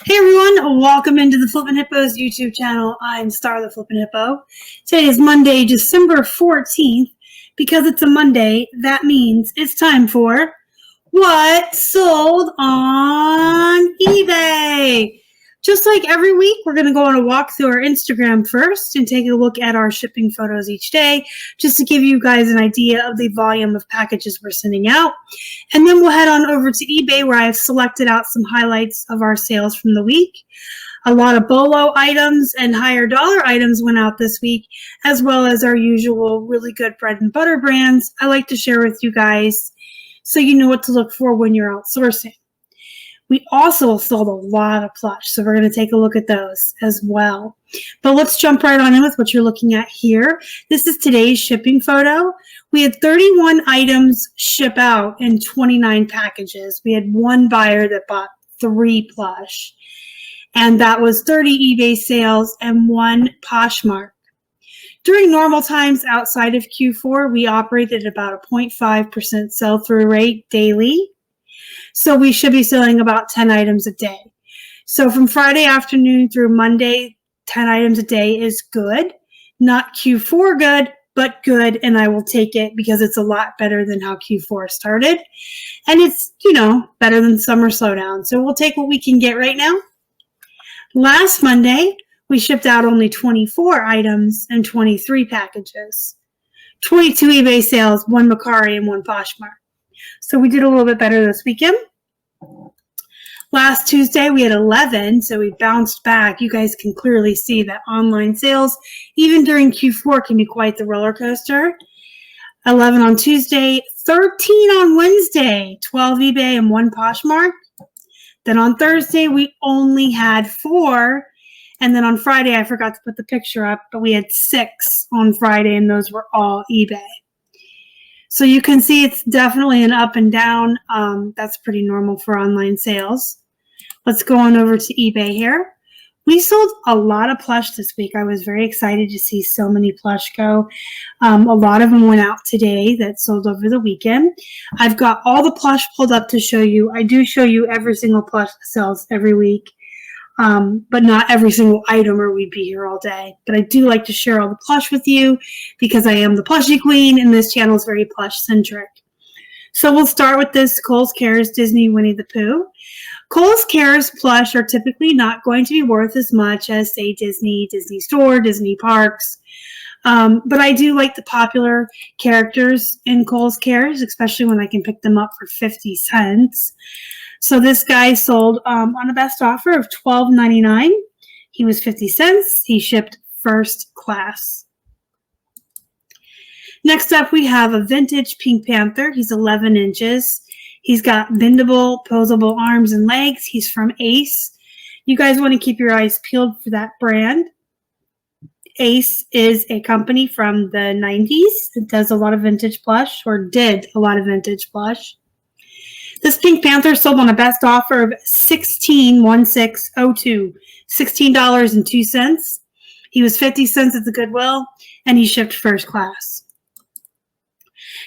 Hey everyone, welcome into the Flippin' Hippos YouTube channel. I'm Star the Flippin' Hippo. Today is Monday, December 14th. Because it's a Monday, that means it's time for What Sold on eBay. Just like every week, we're going to go on a walk through our Instagram first and take a look at our shipping photos each day, just to give you guys an idea of the volume of packages we're sending out. And then we'll head on over to eBay, where I've selected out some highlights of our sales from the week. A lot of Bolo items and higher dollar items went out this week, as well as our usual really good bread and butter brands I like to share with you guys so you know what to look for when you're outsourcing. We also sold a lot of plush, so we're going to take a look at those as well. But let's jump right on in with what you're looking at here. This is today's shipping photo. We had 31 items ship out in 29 packages. We had one buyer that bought 3 plush, and that was 30 eBay sales and 1 Poshmark. During normal times outside of Q4, we operated about a 0.5% sell-through rate daily. So we should be selling about 10 items a day. So from Friday afternoon through Monday, 10 items a day is good. Not Q4 good, but good, and I will take it because it's a lot better than how Q4 started. And it's, better than summer slowdown. So we'll take what we can get right now. Last Monday, we shipped out only 24 items and 23 packages. 22 eBay sales, 1 Macari, and 1 Poshmark. So we did a little bit better this weekend. Last Tuesday, we had 11, so we bounced back. You guys can clearly see that online sales, even during Q4, can be quite the roller coaster. 11 on Tuesday, 13 on Wednesday, 12 eBay and 1 Poshmark. Then on Thursday, we only had 4. And then on Friday, I forgot to put the picture up, but we had 6 on Friday, and those were all eBay. So you can see it's definitely an up and down. That's pretty normal for online sales. Let's go on over to eBay here. We sold a lot of plush this week. I was very excited to see so many plush go. A lot of them went out today that sold over the weekend. I've got all the plush pulled up to show you. I do show you every single plush that sells every week. But not every single item, or we'd be here all day. But I do like to share all the plush with you because I am the plushie queen, and this channel is very plush centric. So we'll start with this Kohls Cares Disney Winnie the Pooh. Kohls Cares plush are typically not going to be worth as much as, say, Disney Store, Disney Parks. But I do like the popular characters in Kohls Cares, especially when I can pick them up for 50 cents. So this guy sold on a best offer of $12.99. He was 50 cents. He shipped first class. Next up, we have a vintage Pink Panther. He's 11 inches. He's got bendable, posable arms and legs. He's from Ace. You guys want to keep your eyes peeled for that brand. Ace is a company from the 90s. It does a lot of vintage plush, or did a lot of vintage plush. This Pink Panther sold on a best offer of $16.02, $16.02. He was 50 cents at the Goodwill, and he shipped first class.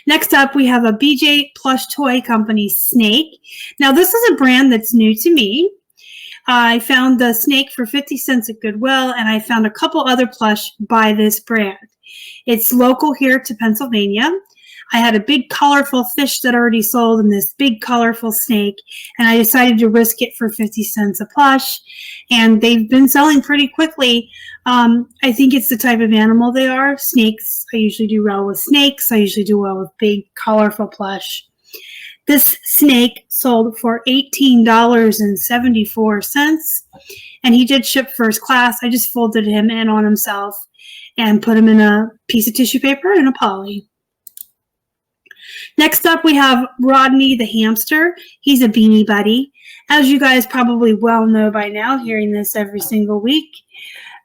Next up, we have a BJ Plush Toy Company Snake. Now, this is a brand that's new to me. I found the snake for 50 cents at Goodwill, and I found a couple other plush by this brand. It's local here to Pennsylvania. I had a big colorful fish that already sold and this big colorful snake, and I decided to risk it for 50 cents a plush, and they've been selling pretty quickly. I think it's the type of animal they are. Snakes, I usually do well with snakes. I usually do well with big colorful plush. This snake sold for $18.74, and he did ship first class. I just folded him in on himself and put him in a piece of tissue paper and a poly. Next up, we have Rodney the hamster. He's a beanie buddy. As you guys probably well know by now, hearing this every single week,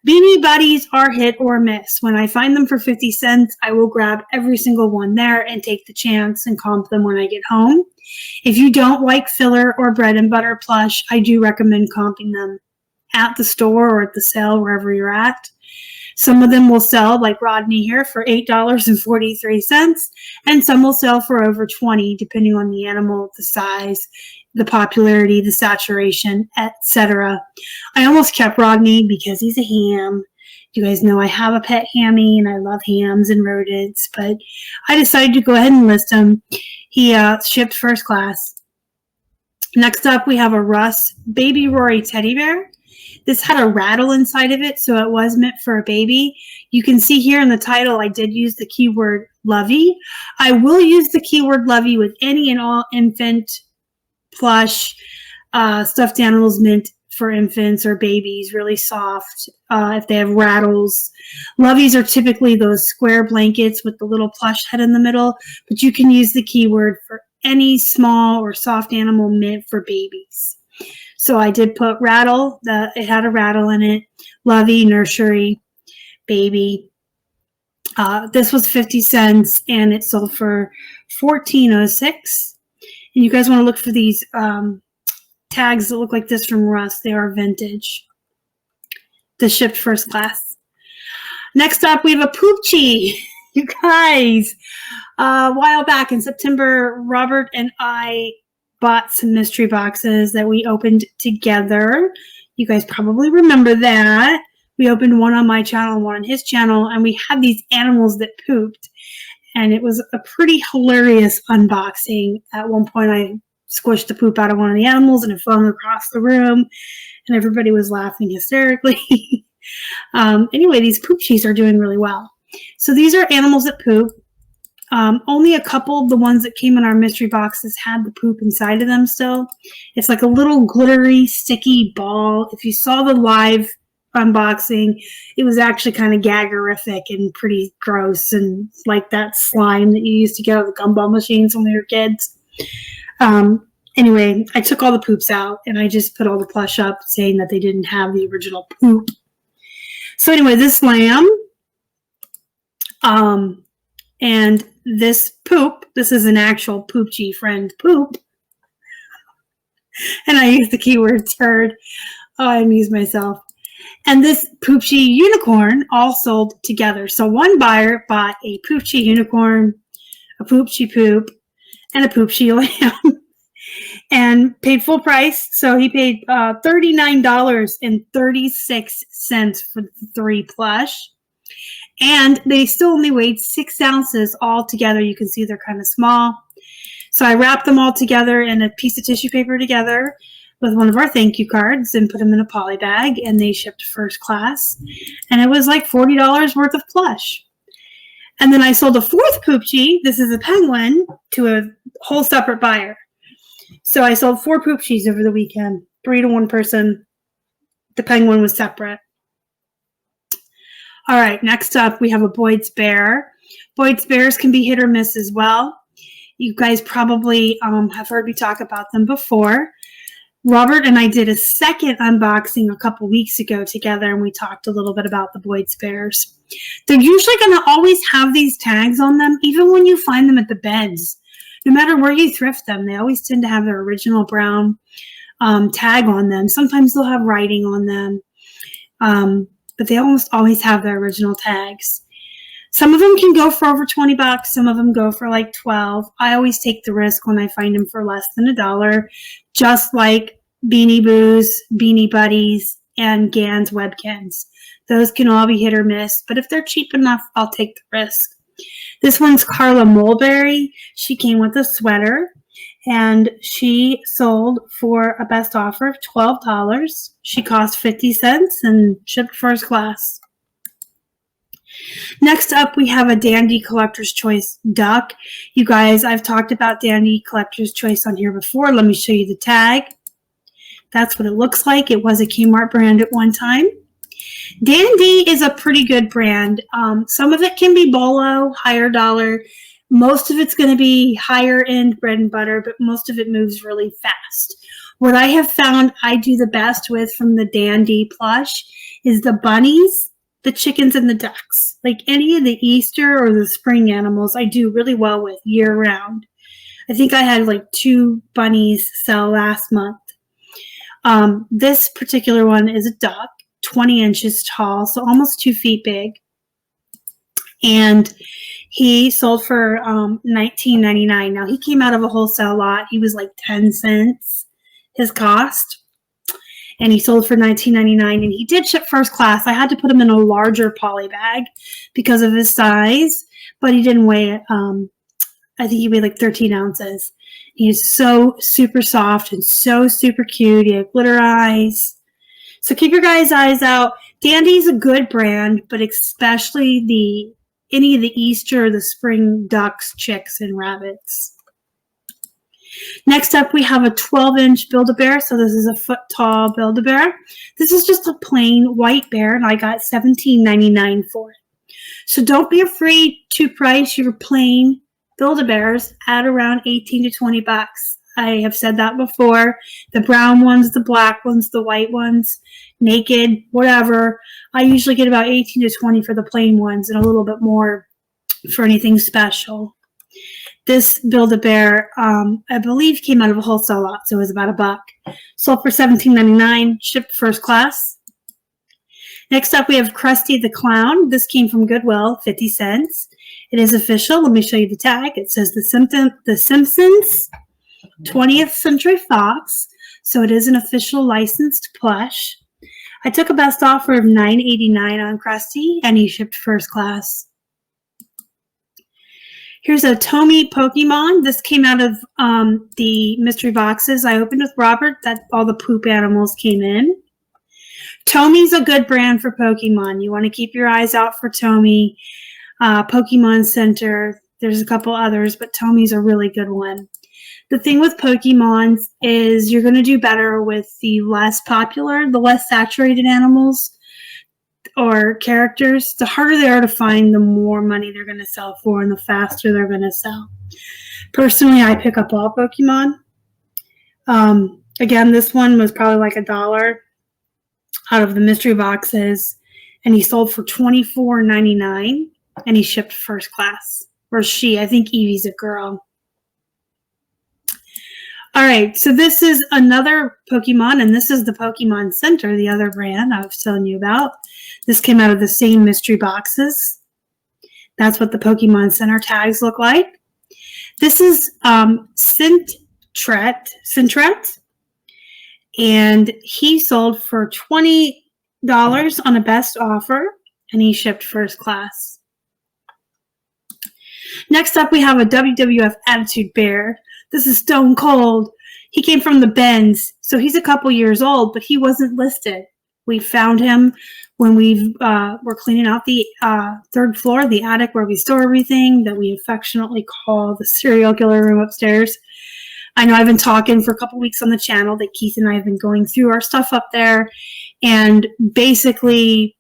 beanie buddies are hit or miss. When I find them for 50 cents, I will grab every single one there and take the chance and comp them when I get home. If you don't like filler or bread and butter plush, I do recommend comping them at the store or at the sale, wherever you're at. Some of them will sell, like Rodney here, for $8.43, and some will sell for over $20, depending on the animal, the size, the popularity, the saturation, etc. I almost kept Rodney because he's a ham. You guys know I have a pet hammy and I love hams and rodents, but I decided to go ahead and list him. He shipped first class. Next up, we have a Russ Baby Rory teddy bear. This had a rattle inside of it, so it was meant for a baby. You can see here in the title, I did use the keyword lovey. I will use the keyword lovey with any and all infant, plush, stuffed animals meant for infants or babies, really soft, if they have rattles. Loveys are typically those square blankets with the little plush head in the middle, but you can use the keyword for any small or soft animal meant for babies. So I did put rattle, it had a rattle in it, lovey, nursery, baby. This was 50 cents and it sold for $14.06. And you guys want to look for these tags that look like this from Russ. They are vintage. This shipped first class. Next up, we have a Poopsie. You guys, a while back in September, Robert and I bought some mystery boxes that we opened together. You guys probably remember that. We opened one on my channel and one on his channel, and we had these animals that pooped. And it was a pretty hilarious unboxing. At one point, I squished the poop out of one of the animals, and it flew across the room, and everybody was laughing hysterically. Anyway, these Poopsies are doing really well. So these are animals that poop. Only a couple of the ones that came in our mystery boxes had the poop inside of them still. It's like a little glittery, sticky ball. If you saw the live unboxing, it was actually kind of gaggerific and pretty gross, and like that slime that you used to get out of the gumball machines when we were kids. Anyway, I took all the poops out and I just put all the plush up saying that they didn't have the original poop. So anyway, this lamb, and this poop, this is an actual Poopsie friend poop. And I used the keyword turd. Oh, I amused myself. And this Poopsie Unicorn all sold together. So one buyer bought a Poopsie Unicorn, a Poopsie Poop, and a Poopsie Lamb and paid full price. So he paid $39.36 for the 3 plush. And they still only weighed 6 ounces all together. You can see they're kind of small. So I wrapped them all together in a piece of tissue paper together with one of our thank you cards and put them in a poly bag, and they shipped first class. And it was like $40 worth of plush. And then I sold a 4th Poopsie, this is a penguin, to a whole separate buyer. So I sold 4 Poopsies over the weekend, 3 to 1 person. The penguin was separate. All right, next up, we have a Boyds Bear. Boyds Bears can be hit or miss as well. You guys probably have heard me talk about them before. Robert and I did a second unboxing a couple weeks ago together, and we talked a little bit about the Boyds Bears. They're usually going to always have these tags on them, even when you find them at the beds. No matter where you thrift them, they always tend to have their original brown tag on them. Sometimes they'll have writing on them. But they almost always have their original tags. Some of them can go for over 20 bucks. Some of them go for like 12. I always take the risk when I find them for less than $1, just like Beanie Boos, Beanie Buddies, and Gans Webkins. Those can all be hit or miss, but if they're cheap enough, I'll take the risk. This one's Carla Mulberry. She came with a sweater, and she sold for a best offer of $12. She cost 50 cents and shipped first class. Next up, we have a Dandy Collector's Choice duck. You guys, I've talked about Dandy Collector's Choice on here before. Let me show you the tag. That's what it looks like. It was a Kmart brand at one time. Dandy is a pretty good brand. Some of it can be Bolo, higher dollar. Most of it's going to be higher end bread and butter, but most of it moves really fast. What I have found I do the best with from the Dandy plush is the bunnies, the chickens, and the ducks. Like any of the Easter or the spring animals, I do really well with year round. I think I had like 2 bunnies sell last month. This particular one is a duck, 20 inches tall, so almost 2 feet big. And he sold for $19.99. Now, he came out of a wholesale lot. He was like 10 cents. his cost. And he sold for $19.99, and he did ship first class. I had to put him in a larger poly bag because of his size, but he didn't weigh it. I think he weighed like 13 ounces. He's so super soft and so super cute. He had glitter eyes. So keep your guys' eyes out. Dandy's a good brand, but especially any of the Easter or the spring ducks, chicks, and rabbits. Next up, we have a 12-inch Build-A-Bear. So this is a foot-tall Build-A-Bear. This is just a plain white bear, and I got $17.99 for it. So don't be afraid to price your plain Build-A-Bears at around 18 to 20 bucks. I have said that before. The brown ones, the black ones, the white ones, naked, whatever. I usually get about 18 to 20 for the plain ones and a little bit more for anything special. This Build-A-Bear, I believe, came out of a wholesale lot, so it was about $1. Sold for $17.99, shipped first class. Next up, we have Krusty the Clown. This came from Goodwill, 50 cents. It is official. Let me show you the tag. It says The Simpsons 20th Century Fox, so it is an official licensed plush. I took a best offer of $9.89 on Krusty, and he shipped first class. Here's a Tomy Pokemon. This came out of the mystery boxes I opened with Robert that all the poop animals came in. Tomy's a good brand for Pokemon. You want to keep your eyes out for Tomy. Pokemon Center. There's a couple others, but Tomy's a really good one. The thing with Pokemons is you're going to do better with the less popular, the less saturated animals or characters. The harder they are to find, the more money they're going to sell for and the faster they're going to sell. Personally, I pick up all Pokemon. Again, this one was probably like $1 out of the mystery boxes, and he sold for $24.99, and he shipped first class. Or she, I think Evie's a girl. All right, so this is another Pokemon, and this is the Pokemon Center, the other brand I was telling you about. This came out of the same mystery boxes. That's what the Pokemon Center tags look like. This is Sintret, and he sold for $20 on a best offer, and he shipped first class. Next up, we have a WWF Attitude Bear. This is Stone Cold. He came from the Bends, so he's a couple years old, but he wasn't listed. We found him when we were cleaning out the third floor, the attic where we store everything that we affectionately call the serial killer room upstairs. I know I've been talking for a couple weeks on the channel that Keith and I have been going through our stuff up there and basically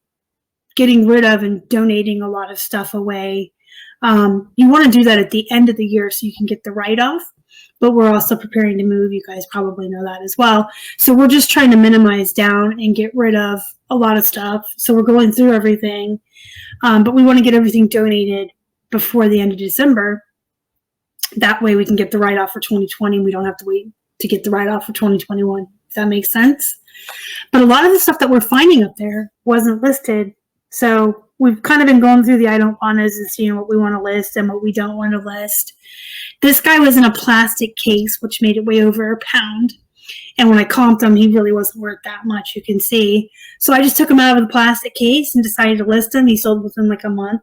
getting rid of and donating a lot of stuff away. You want to do that at the end of the year so you can get the write-off, but we're also preparing to move. You guys probably know that as well. So we're just trying to minimize down and get rid of a lot of stuff. So we're going through everything, but we want to get everything donated before the end of December. That way we can get the write-off for 2020. We don't have to wait to get the write-off for 2021. If that makes sense. But a lot of the stuff that we're finding up there wasn't listed. So we've kind of been going through the I don't want us and seeing what we want to list and what we don't want to list. This guy was in a plastic case, which made it way over £1. And when I comped him, he really wasn't worth that much, you can see. So I just took him out of the plastic case and decided to list him. He sold within like a month.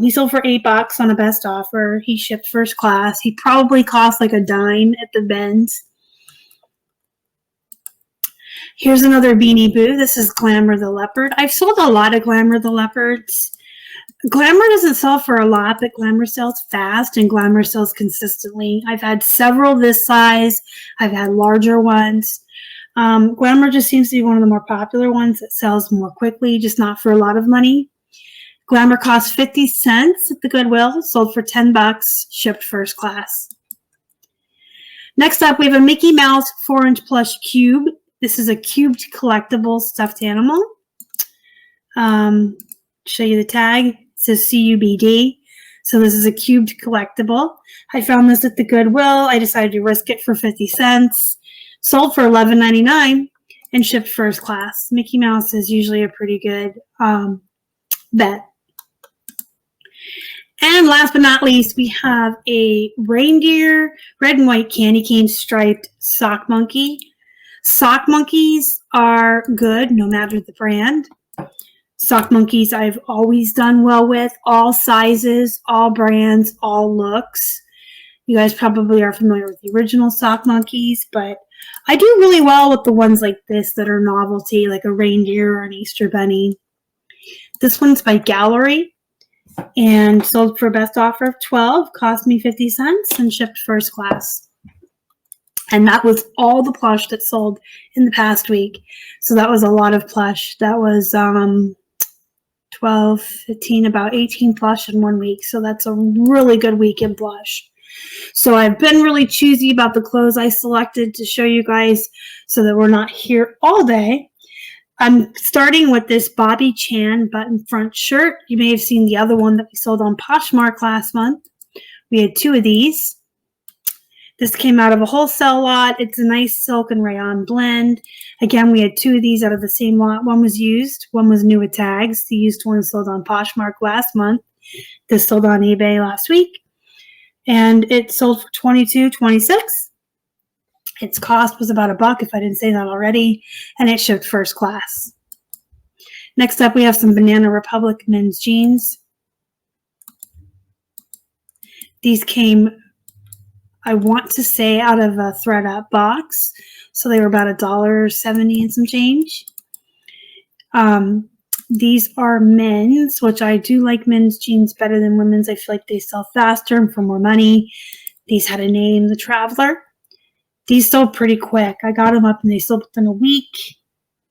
He sold for $8 on a best offer. He shipped first class. He probably cost like $0.10 at the Benz. Here's another Beanie Boo. This is Glamour the Leopard. I've sold a lot of Glamour the Leopards. Glamour doesn't sell for a lot, but Glamour sells fast and Glamour sells consistently. I've had several this size. I've had larger ones. Glamour just seems to be one of the more popular ones that sells more quickly, just not for a lot of money. Glamour costs 50 cents at the Goodwill, sold for $10, shipped first class. Next up, we have a Mickey Mouse 4-inch plush cube. This is a cubed collectible stuffed animal. Show you the tag. It says CUBD. So this is a cubed collectible. I found this at the Goodwill. I decided to risk it for 50 cents. Sold for $11.99 and shipped first class. Mickey Mouse is usually a pretty good bet. And last but not least, we have a reindeer red and white candy cane striped sock monkey. Sock monkeys are good no matter the brand. Sock monkeys I've always done well with, all sizes, all brands, all looks. You guys probably are familiar with the original sock monkeys, but I do really well with the ones like this that are novelty, like a reindeer or an Easter bunny. This one's by Gallery and sold for a best offer of $12, cost me 50 cents, and shipped first class. And that was all the plush that sold in the past week. So that was a lot of plush. That was 12, 15, about 18 plush in 1 week. So that's a really good week in plush. So I've been really choosy about the clothes I selected to show you guys so that we're not here all day. I'm starting with this Bobby Chan button front shirt. You may have seen the other one that we sold on Poshmark last month. We had 2 of these. This came out of a wholesale lot. It's a nice silk and rayon blend. Again, we had 2 of these out of the same lot. One was used, one was new with tags. The used one sold on Poshmark last month. This sold on eBay last week. And it sold for $22.26. Its cost was about $1 if I didn't say that already, and it shipped first class. Next up, we have some Banana Republic men's jeans. These came, I want to say, out of a thread-up box, so they were about $1.70 and some change. These are men's, which I do like men's jeans better than women's. I feel like they sell faster and for more money. These had a name, the Traveler. These sold pretty quick. I got them up and they sold within a week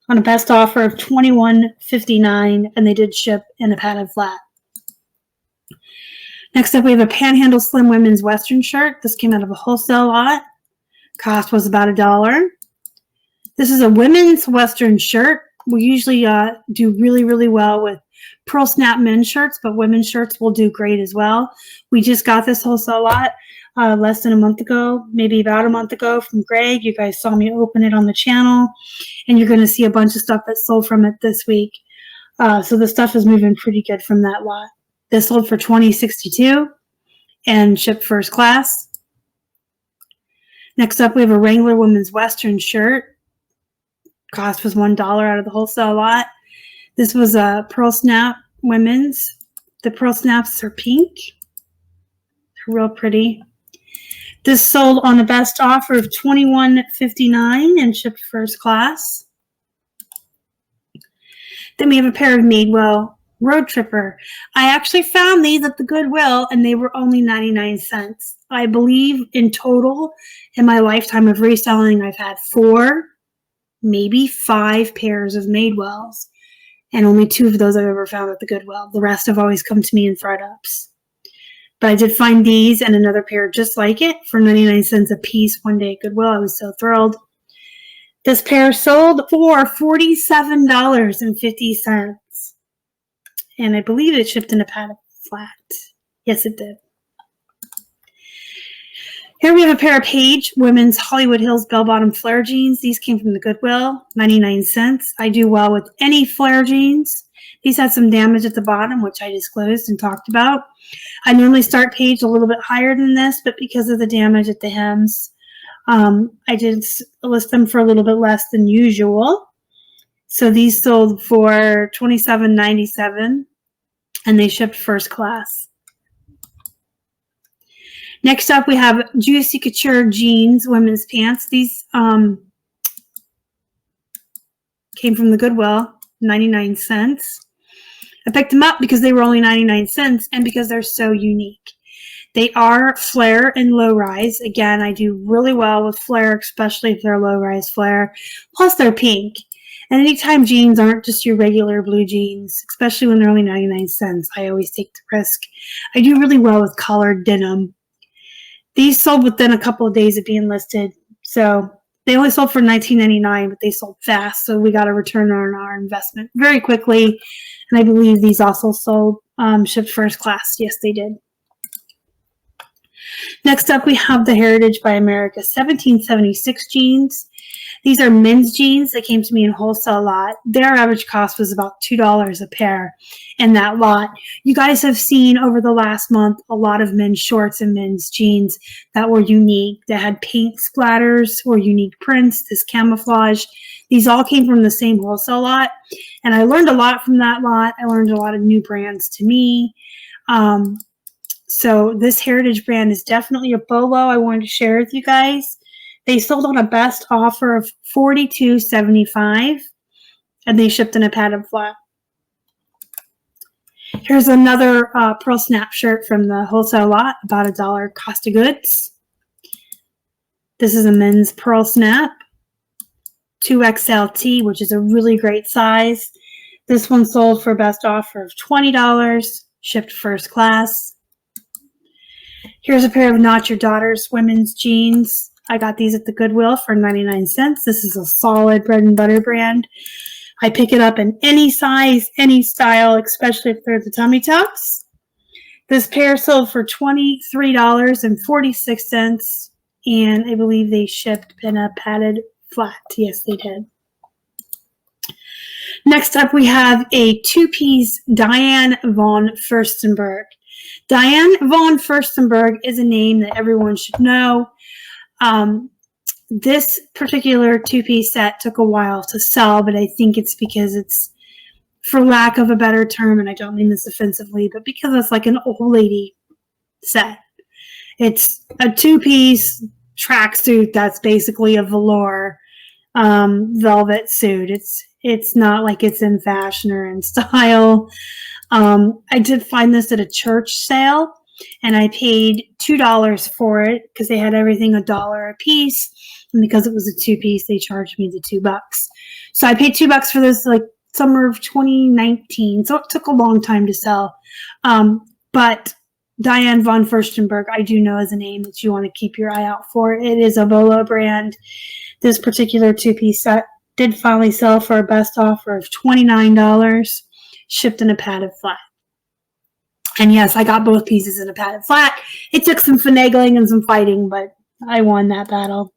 on a best offer of $21.59, and they did ship in a padded flat. Next up, we have a Panhandle Slim women's Western shirt. This came out of a wholesale lot. Cost was about $1. This is a women's Western shirt. We usually do really, really well with pearl snap men's shirts, but women's shirts will do great as well. We just got this wholesale lot less than a month ago, maybe about a month ago from Greg. You guys saw me open it on the channel, and you're going to see a bunch of stuff that sold from it this week. So the stuff is moving pretty good from that lot. This sold for $20.62 and shipped first class. Next up, we have a Wrangler women's Western shirt. Cost was $1 out of the wholesale lot. This was a pearl snap women's. The pearl snaps are pink. They're real pretty. This sold on the best offer of $21.59 and shipped first class. Then we have a pair of Madewell Road Tripper. I actually found these at the Goodwill, and they were only 99 cents. I believe in total, in my lifetime of reselling, I've had 4, maybe 5 pairs of Madewells, and only 2 of those I've ever found at the Goodwill. The rest have always come to me in thread-ups. But I did find these and another pair just like it for 99 cents a piece one day at Goodwill. I was so thrilled. This pair sold for $47.50. And I believe it shipped in a padded flat. Yes, it did. Here we have a pair of Page women's Hollywood Hills bell-bottom flare jeans. These came from the Goodwill, 99 cents. I do well with any flare jeans. These had some damage at the bottom, which I disclosed and talked about. I normally start Page a little bit higher than this, but because of the damage at the hems, I did list them for a little bit less than usual. So these sold for $27.97, and they shipped first class. Next up, we have Juicy Couture jeans, women's pants. These came from the Goodwill, 99 cents. I picked them up because they were only 99 cents and because they're so unique. They are flare and low rise. Again, I do really well with flare, especially if they're low rise flare. Plus, they're pink. And anytime jeans aren't just your regular blue jeans, especially when they're only 99 cents, I always take the risk. I do really well with colored denim. These sold within a couple of days of being listed. So they only sold for $19.99, but they sold fast. So we got a return on our investment very quickly. And I believe these also sold, shipped first class. Yes, they did. Next up, we have the Heritage by America 1776 jeans. These are men's jeans that came to me in wholesale lot. Their average cost was about $2 a pair in that lot. You guys have seen over the last month a lot of men's shorts and men's jeans that were unique, that had paint splatters or unique prints, this camouflage. These all came from the same wholesale lot, and I learned a lot from that lot. I learned a lot of new brands to me. So this Heritage brand is definitely a Bolo I wanted to share with you guys. They sold on a best offer of $42.75, and they shipped in a padded flat. Here's another pearl snap shirt from the wholesale lot, about $1 cost of goods. This is a men's pearl snap, 2XLT, which is a really great size. This one sold for a best offer of $20, shipped first class. Here's a pair of Not Your Daughter's women's jeans. I got these at the Goodwill for 99 cents. This is a solid bread and butter brand. I pick it up in any size, any style, especially if they're the tummy tucks. This pair sold for $23.46, and I believe they shipped in a padded flat. Yes, they did. Next up, we have a two-piece Diane von Furstenberg. Diane von Furstenberg is a name that everyone should know. This particular two-piece set took a while to sell, but I think it's because it's, for lack of a better term, and I don't mean this offensively, but because it's like an old lady set. It's a two-piece tracksuit that's basically a velour velvet suit. It's not like it's in fashion or in style. I did find this at a church sale, and I paid $2 for it because they had everything $1 a piece. And because it was a two-piece, they charged me the $2. So I paid $2 for this like summer of 2019. So it took a long time to sell. But Diane von Furstenberg, I do know is a name that you want to keep your eye out for. It is a Bolo brand. This particular two-piece set did finally sell for a best offer of $29, shipped in a padded flat. And yes, I got both pieces in a padded flat. It took some finagling and some fighting, but I won that battle.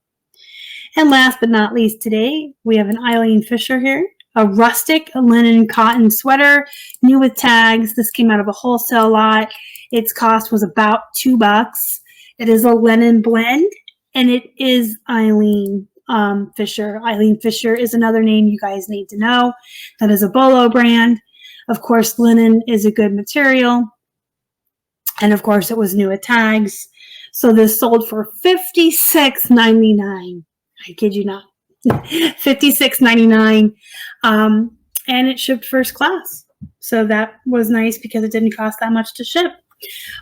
And last but not least today, we have an Eileen Fisher here, a rustic linen cotton sweater, new with tags. This came out of a wholesale lot. Its cost was about $2. It is a linen blend, and it is Eileen Fisher. Eileen Fisher is another name you guys need to know. That is a Bolo brand. Of course, linen is a good material. And of course, it was new with tags. So this sold for $56.99. I kid you not. $56.99. And it shipped first class. So that was nice because it didn't cost that much to ship.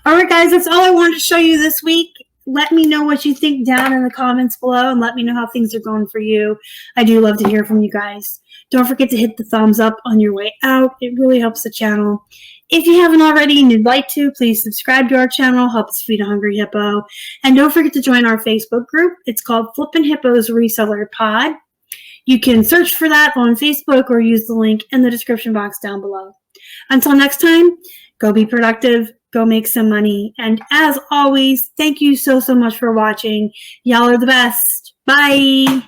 All right, guys, that's all I wanted to show you this week. Let me know what you think down in the comments below, and let me know how things are going for you. I do love to hear from you guys. Don't forget to hit the thumbs up on your way out. It really helps the channel. If you haven't already and you'd like to, please subscribe to our channel. Help us feed a hungry hippo. And don't forget to join our Facebook group. It's called Flippin' Hippos Reseller Pod. You can search for that on Facebook or use the link in the description box down below. Until next time, go be productive. Go make some money. And as always, thank you so much for watching. Y'all are the best. Bye.